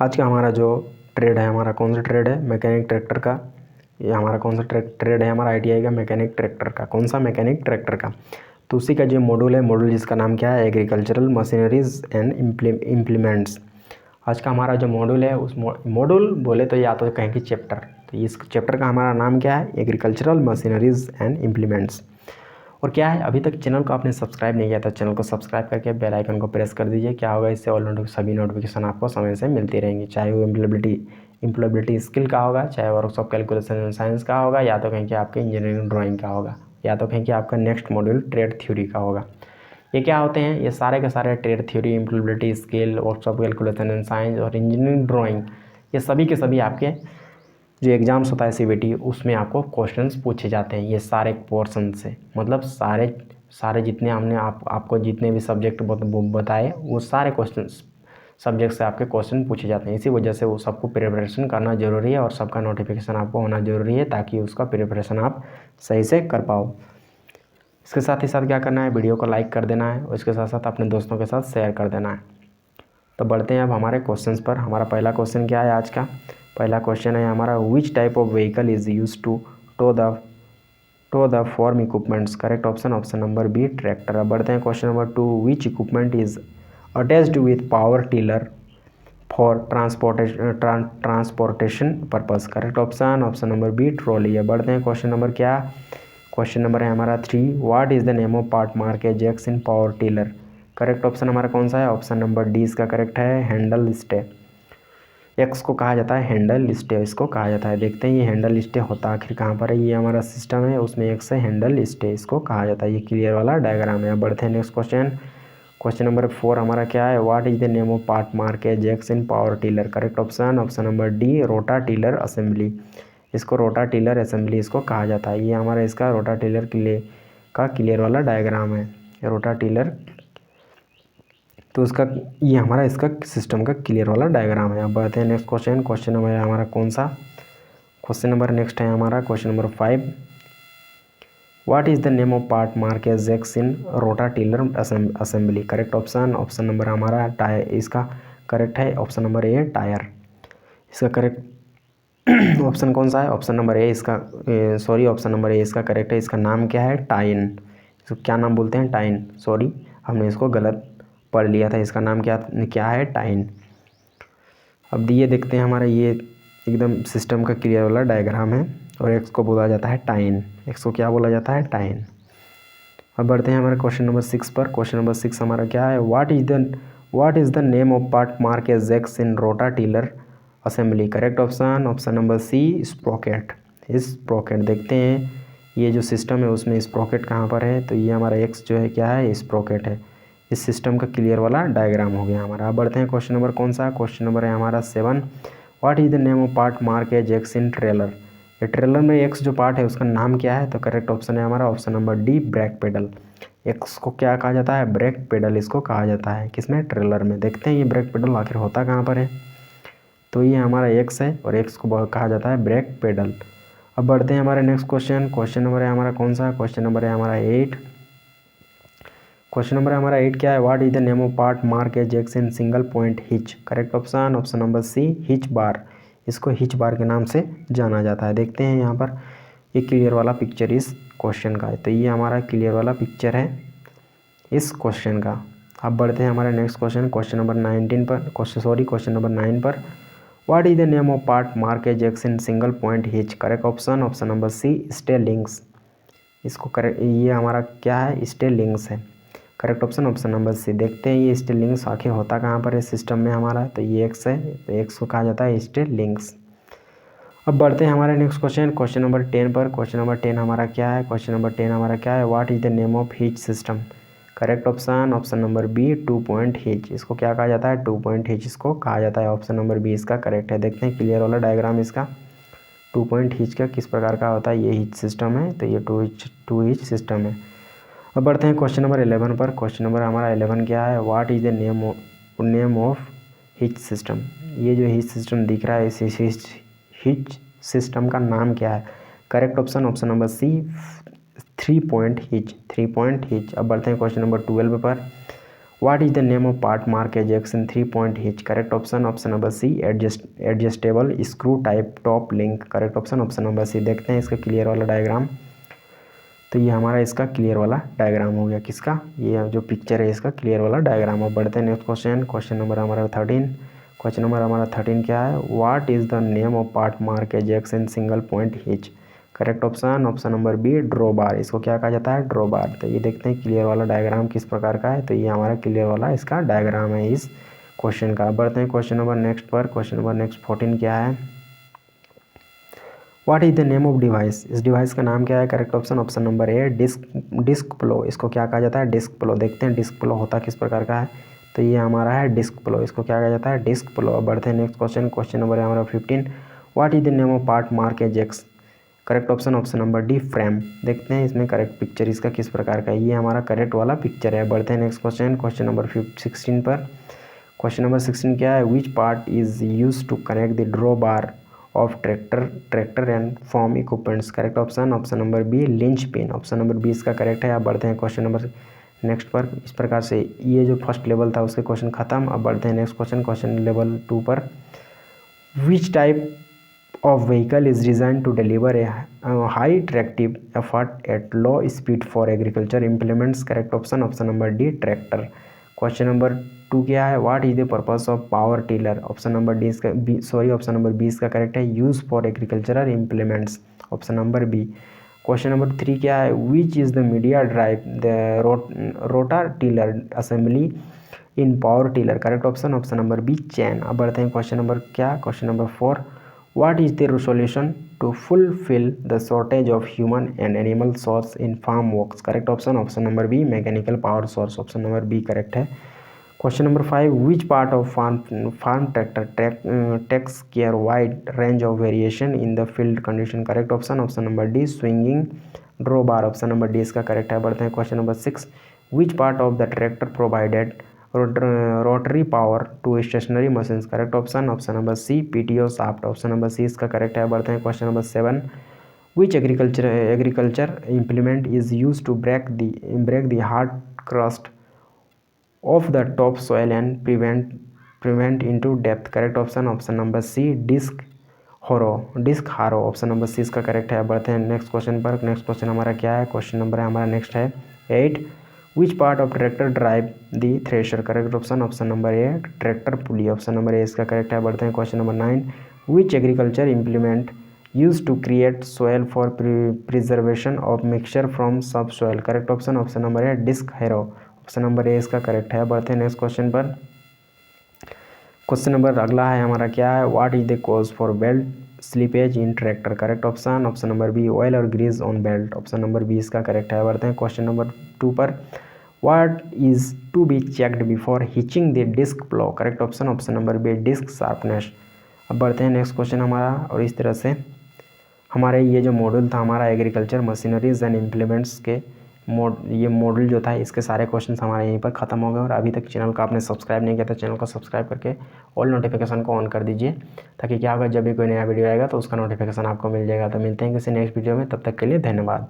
आज का हमारा जो ट्रेड है, हमारा कौन सा ट्रेड है? मैकेनिक ट्रैक्टर का। ये हमारा कौन सा ट्रेड है? हमारा ITI का मैकेनिक ट्रैक्टर का। कौन सा? मैकेनिक ट्रैक्टर का। तो उसी का जो मॉड्यूल है, मॉड्यूल जिसका नाम क्या है? Agricultural machineries and implements. आज का हमारा जो मॉड्यूल है, उस मॉड्यूल बोले तो या तो कहें कि चैप्टर, तो इस चैप्टर का हमारा नाम क्या है? Agricultural machineries and implements. और क्या है, अभी तक चैनल को आपने सब्सक्राइब नहीं किया तो चैनल को सब्सक्राइब करके बेल आइकन को प्रेस कर दीजिए। क्या होगा, इससे ऑल सभी नोटिफिकेशन आपको समय से मिलती रहेंगी, चाहे वो एम्प्लॉयबिलिटी स्किल का होगा, चाहे वर्कशॉप कैलकुलेशन एंड साइंस का होगा, या तो कहीं कि आपके इंजीनियरिंग ड्राइंग का होगा, या तो कहीं कि आपका नेक्स्ट मॉड्यूल ट्रेड थ्योरी का होगा। ये क्या होते हैं? ये सारे के सारे trade theory, employability skill, workshop calculation and science और इंजीनियरिंग ड्राइंग, ये सभी के सभी आपके जो एग्ज़ाम्स होता है CBT, उसमें आपको क्वेश्चंस पूछे जाते हैं ये सारे पोर्शन से। मतलब सारे जितने हमने आपको जितने भी सब्जेक्ट बताए, वो सारे क्वेश्चन सब्जेक्ट से आपके क्वेश्चन पूछे जाते हैं। इसी वजह से वो सबको प्रिपरेशन करना ज़रूरी है और सबका नोटिफिकेशन आपको होना ज़रूरी है, ताकि उसका प्रिपरेशन आप सही से कर पाओ। इसके साथ ही साथ क्या करना है, वीडियो को लाइक कर देना है और इसके साथ साथ अपने दोस्तों के साथ शेयर कर देना है। तो बढ़ते हैं अब हमारे क्वेश्चंस पर। हमारा पहला क्वेश्चन क्या है आज का? पहला क्वेश्चन है हमारा, which type of vehicle is use to tow the form equipments? Correct option number B, tractor. अब बढ़ते हैं question number 2, which equipment is attached with power tiller for transportation purpose? Correct option number B, trolley. अब बढ़ते हैं question number क्या? Question number है हमारा 3, what is the name of part mark Ajax in power tiller? Correct option हमारा कौन सा है? ऑप्शन नंबर डी इसका करेक्ट है, हैंडल स्टे। एक्स को कहा जाता है हैंडल स्टे, इसको कहा जाता है। देखते हैं ये हैंडल स्टे होता आखिर कहाँ पर है। ये हमारा सिस्टम है, उसमें एक्स है, हैंडल स्टे इसको कहा जाता है। ये क्लियर वाला डायग्राम है। अब बढ़ते हैं नेक्स्ट क्वेश्चन। क्वेश्चन नंबर 4 हमारा क्या है, what is the name of part mark Ajax in power tiller? Correct option number D, रोटा टिलर असेंबली। इसको रोटा टिलर असेंबली इसको कहा जाता है। ये हमारा इसका रोटा टिलर का क्लियर वाला डायग्राम है, रोटा टिलर। तो उसका ये हमारा इसका सिस्टम का क्लियर वाला डायग्राम है। अब बढ़ते हैं नेक्स्ट क्वेश्चन। क्वेश्चन नंबर है हमारा कौन सा? क्वेश्चन नंबर नेक्स्ट है हमारा question number 5, what is the name of part mark Ajax in rota tiller assembly? Correct option number हमारा टायर, इसका करेक्ट है ऑप्शन नंबर ए, टायर। इसका करेक्ट ऑप्शन कौन सा है? ऑप्शन नंबर ए इसका, सॉरी ऑप्शन नंबर ए इसका correct है। इसका नाम क्या है? टाइन। इसको क्या नाम बोलते हैं? टाइन। सॉरी, हमने इसको गलत पढ़ लिया था। इसका नाम क्या है? टाइन। अब ये देखते हैं हमारा ये एकदम सिस्टम का क्लियर वाला डायग्राम है और एक्स को बोला जाता है टाइन। एक्स को क्या बोला जाता है? टाइन। अब बढ़ते हैं हमारे क्वेश्चन नंबर 6 पर। क्वेश्चन नंबर 6 हमारा क्या है, what is the name of part mark Ajax in rota tiller assembly? Correct option number C, sprocket. Sprocket. देखते हैं ये जो सिस्टम है उसमें स्प्रोकेट कहाँ पर है, तो ये हमारा एक्स जो है क्या है? स्प्रोकेट है। इस सिस्टम का क्लियर वाला डायग्राम हो गया हमारा। अब बढ़ते हैं क्वेश्चन नंबर कौन सा? क्वेश्चन नंबर है हमारा 7, what is the name of part mark Ajax in trailer? ये ट्रेलर में एक्स जो पार्ट है उसका नाम क्या है? तो करेक्ट ऑप्शन है हमारा option number D, brake pedal. X को क्या कहा जाता है? ब्रेक पेडल इसको कहा जाता है। किसमें? ट्रेलर में। देखते हैं ये ब्रेक पेडल आखिर होता कहाँ पर है। तो ये हमारा एक्स है और एक्स को कहा जाता है ब्रेक पेडल। अब बढ़ते हैं हमारे नेक्स्ट क्वेश्चन। क्वेश्चन नंबर है हमारा कौन सा? क्वेश्चन नंबर है हमारा 8। क्वेश्चन नंबर हमारा 8 क्या है, what is the name of part mark Ajax in single point hitch? Correct option number C, hitch bar. इसको हिच बार के नाम से जाना जाता है। देखते हैं यहाँ पर ये क्लियर वाला पिक्चर इस क्वेश्चन का है। तो ये हमारा क्लियर वाला पिक्चर है इस क्वेश्चन का। अब बढ़ते हैं हमारे नेक्स्ट क्वेश्चन, क्वेश्चन नंबर 19 पर। क्वेश्चन नंबर 9 पर, what is the name of part mark Ajax in single point hitch? Correct option number C, stay links. इसको करेक्ट, ये हमारा क्या है? स्टे लिंक्स है। Correct option number C. देखते हैं ये स्टे लिंक्स आखिर होता कहाँ पर है सिस्टम में हमारा, तो ये एक्स है, तो एक्स को कहा जाता है स्टे लिंक्स। अब बढ़ते हैं हमारे नेक्स्ट क्वेश्चन, क्वेश्चन नंबर 10 पर। क्वेश्चन नंबर 10 हमारा क्या है? क्वेश्चन नंबर 10 हमारा क्या है, what is the name of hitch system? Correct option number B, 2 point hitch. इसको क्या कहा जाता है? 2 पॉइंट हिच इसको कहा जाता है। ऑप्शन नंबर बी इसका करेक्ट है। देखते हैं क्लियर वाला डायग्राम इसका 2 पॉइंट हिच का किस प्रकार का होता है। ये हिच सिस्टम है, तो ये टू हिच सिस्टम है। अब बढ़ते हैं क्वेश्चन नंबर 11 पर। क्वेश्चन नंबर हमारा 11 क्या है, what is the name of hitch system? ये जो हिच सिस्टम दिख रहा है इस हिच सिस्टम का नाम क्या है? Correct option number C, 3 point hitch. 3 point hitch. अब बढ़ते हैं क्वेश्चन नंबर 12 पर, what is the name of part mark Ajax in 3-point hitch? Correct option option number C adjustable screw type top link. Correct option option number C. देखते हैं इसका clear वाला diagram. तो ये हमारा इसका क्लियर वाला डायग्राम हो गया। किसका? ये जो पिक्चर है इसका क्लियर वाला डायग्राम। अब बढ़ते हैं नेक्स्ट क्वेश्चन। क्वेश्चन नंबर हमारा 13। क्वेश्चन नंबर हमारा 13 क्या है? What is the name of part mark Ajax in single point hitch? Correct option option number B draw bar. इसको क्या कहा जाता है? Draw bar. तो ये देखते हैं क्लियर वाला डायग्राम किस प्रकार का है। तो ये हमारा क्लियर वाला इसका डायग्राम है इस क्वेश्चन का। बढ़ते हैं क्वेश्चन नंबर नेक्स्ट पर। क्वेश्चन नंबर नेक्स्ट 14 क्या है? What is the name of device? इस डिवाइस का नाम क्या है? Correct option option number A disc plough. इसको क्या कहा जाता है? Disc plough. देखते हैं डिस्क प्लो होता किस प्रकार का है। तो ये हमारा है डिस्क प्लो। इसको क्या कहा जाता है? डिस्क प्लो। अब बढ़ते हैं नेक्स्ट क्वेश्चन। क्वेश्चन नंबर है हमारा 15। What is the name of part mark Ajax? Correct option option number D frame. देखते हैं इसमें करेक्ट पिक्चर इसका किस प्रकार का है। ये हमारा करेक्ट वाला पिक्चर है। बढ़ते हैं नेक्स्ट क्वेश्चन। क्वेश्चन नंबर 16 पर। क्वेश्चन नंबर 16 क्या है? Which part is use to connect the draw bar of tractor and form equipments? Correct option option number B linch pin. Option number B इसका correct है। अब बढ़ते हैं question number next पर। इस प्रकार से ये जो फर्स्ट लेवल था उसके क्वेश्चन खत्म। अब बढ़ते हैं नेक्स्ट क्वेश्चन। क्वेश्चन लेवल 2 पर। Which type of vehicle is designed to deliver a high tractive effort at low speed for agriculture implements? Correct option option number D tractor. Question number 2 क्या है? What is the purpose of power tiller? Option number D इसका option number B इसका correct है। Use for agricultural implements. Option number B. Question number 3 क्या है? Which is the media drive the rotor tiller assembly in power tiller? Correct option option number B chain. अब बढ़ते हैं question number क्या? Question number 4. What is the solution to fulfill the shortage of human and animal source in farm works? Correct option option number B mechanical power source. Option number B correct है। Question number 5. Which part of farm tractor takes care wide range of variation in the field condition? Correct option option number D swinging drawbar. Option number D इसका correct है। बढ़ते हैं question number 6. Which part of the tractor provided rotary power to stationary machines? Correct option option number C PTO shaft. Option number C इसका correct है। बढ़ते हैं question number 7. Which agriculture implement is used to break the hard crust of the top soil and prevent into depth? Correct option option number C disc harrow. Option number C इसका correct है। बढ़ते हैं next question पर। Next question हमारा क्या है? Question number है हमारा नेक्स्ट है 8. Which part of tractor drive the thresher? Correct option option number A tractor pulley. Option number A इसका करेक्ट है। बढ़ते हैं question number 9. Which agriculture implement use to create soil for preservation of mixture from subsoil? Correct option option number A disc harrow. Option number A इसका correct है। बढ़ते हैं next question पर। Question number अगला है हमारा क्या है? What is the cause for belt slippage in tractor? Correct option option number B oil और grease on belt. Option number B इसका करेक्ट है। बढ़ते हैं क्वेश्चन नंबर 2 पर। What is to be checked before hitching the disc plough? Correct option option number B disc sharpness. अब बढ़ते हैं next question हमारा। और इस तरह से हमारे ये जो मॉड्यूल था हमारा एग्रीकल्चर मशीनरीज एंड इम्प्लीमेंट्स के ये मॉड्यूल जो था इसके सारे क्वेश्चंस हमारे यहीं पर ख़त्म हो गए। और अभी तक चैनल को आपने सब्सक्राइब नहीं किया तो चैनल को सब्सक्राइब करके ऑल नोटिफिकेशन को ऑन कर दीजिए, ताकि क्या होगा जब भी कोई नया वीडियो आएगा तो उसका नोटिफिकेशन आपको मिल जाएगा। तो मिलते हैं किसी नेक्स्ट वीडियो में, तब तक के लिए धन्यवाद।